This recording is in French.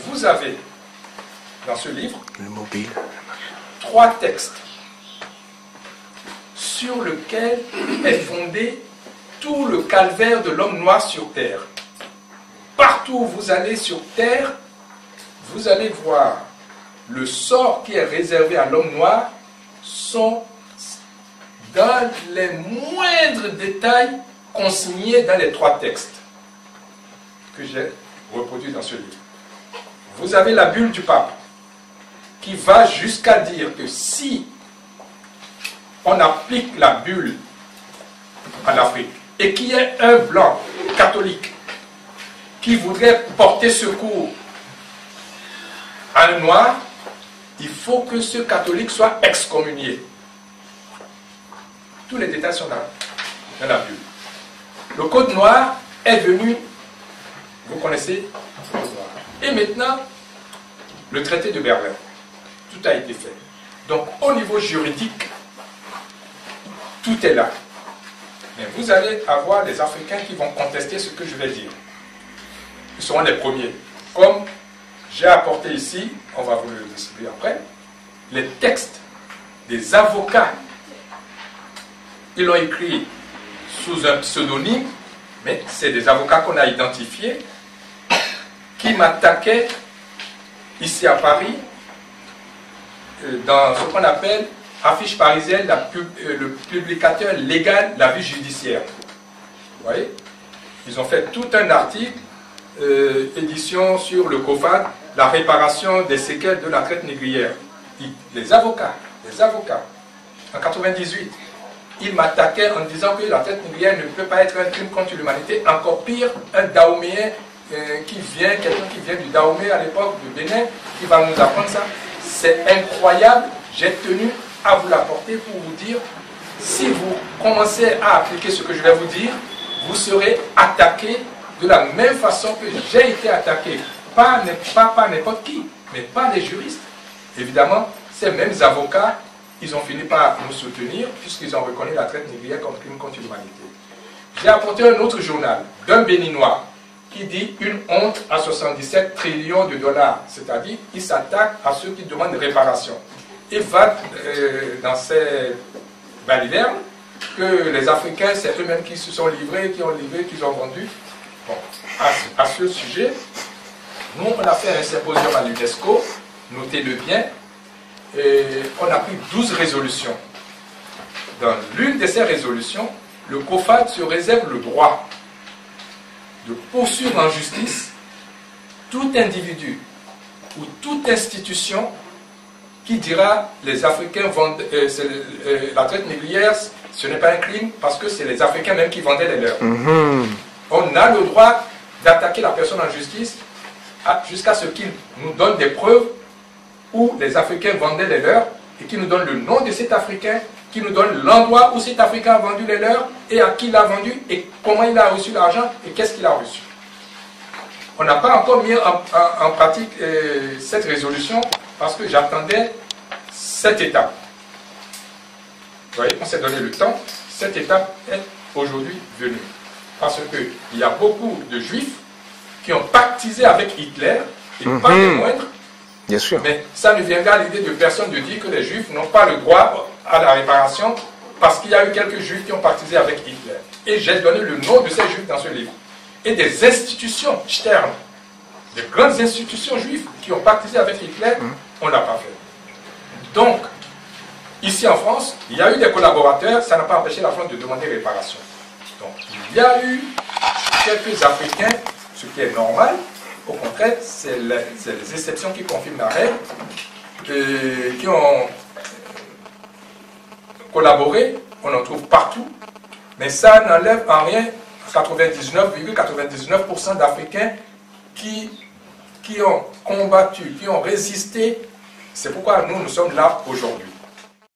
vous avez dans ce livre Le mobile. 3 textes sur lesquels est fondé tout le calvaire de l'homme noir sur terre. Partout où vous allez sur terre, vous allez voir le sort qui est réservé à l'homme noir sont dans les moindres détails consignés dans les 3 textes que j'ai reproduits dans ce livre. Vous avez la bulle du pape qui va jusqu'à dire que si on applique la bulle en Afrique et qu'il y ait un blanc catholique qui voudrait porter secours à un noir, il faut que ce catholique soit excommunié. Tous les détails sont dans la bulle. Le code noir est venu, vous connaissez le code noir. Et maintenant, le traité de Berlin. Tout a été fait. Donc, au niveau juridique, tout est là. Mais vous allez avoir des Africains qui vont contester ce que je vais dire. Ils seront les premiers. Comme j'ai apporté ici, on va vous le distribuer après, les textes des avocats. Ils l'ont écrit sous un pseudonyme, mais c'est des avocats qu'on a identifiés, qui m'attaquaient ici à Paris, dans ce qu'on appelle affiche parisienne, le publicateur légal de la vie judiciaire. Vous voyez? Ils ont fait tout un article, édition sur le COFAD, la réparation des séquelles de la traite négrière. Les avocats, en 98, ils m'attaquaient en disant que la traite négrière ne peut pas être un crime contre l'humanité. Encore pire, un Dahoméen quelqu'un qui vient du Dahomey à l'époque, du Bénin, qui va nous apprendre ça. C'est incroyable, j'ai tenu à vous l'apporter pour vous dire, si vous commencez à appliquer ce que je vais vous dire, vous serez attaqué de la même façon que j'ai été attaqué. Pas n'importe qui, mais pas les juristes. Évidemment, ces mêmes avocats, ils ont fini par nous soutenir, puisqu'ils ont reconnu la traite négrière comme crime contre l'humanité. J'ai apporté un autre journal, d'un Béninois, qui dit une honte à 77 trillions de dollars. C'est-à-dire, il s'attaque à ceux qui demandent réparation. Il va dans ces balivernes que les Africains, c'est eux-mêmes qui se sont livrés, qui ont livré, qui ont vendu. Bon, à ce sujet, nous, on a fait un symposium à l'UNESCO, notez-le bien, et on a pris 12 résolutions. Dans l'une de ces résolutions, le COFAD se réserve le droit de poursuivre en justice tout individu ou toute institution qui dira les Africains vendent la traite négrière, ce n'est pas un crime parce que c'est les Africains même qui vendaient les leurs. On a le droit d'attaquer la personne en justice jusqu'à ce qu'il nous donne des preuves où les Africains vendaient les leurs et qui nous donne le nom de cet Africain, qui nous donne l'endroit où cet Africain a vendu les leurs et à qui il a vendu et comment il a reçu l'argent et qu'est-ce qu'il a reçu. On n'a pas encore mis en pratique cette résolution parce que j'attendais cette étape. Vous voyez, on s'est donné le temps. Cette étape est aujourd'hui venue. Parce qu'il y a beaucoup de Juifs qui ont pactisé avec Hitler, et pas des moindres. Bien sûr. Mais ça ne viendra à l'idée de personne de dire que les Juifs n'ont pas le droit à la réparation parce qu'il y a eu quelques Juifs qui ont pactisé avec Hitler. Et j'ai donné le nom de ces Juifs dans ce livre. Et des institutions externes, des grandes institutions juives qui ont pactisé avec Hitler, on ne l'a pas fait. Donc, ici en France, il y a eu des collaborateurs, ça n'a pas empêché la France de demander réparation. Donc, il y a eu quelques Africains, ce qui est normal. Au contraire, c'est les exceptions qui confirment la règle, qui ont collaboré, on en trouve partout, mais ça n'enlève en rien 99,99% d'Africains qui ont combattu, qui ont résisté. C'est pourquoi nous sommes là aujourd'hui.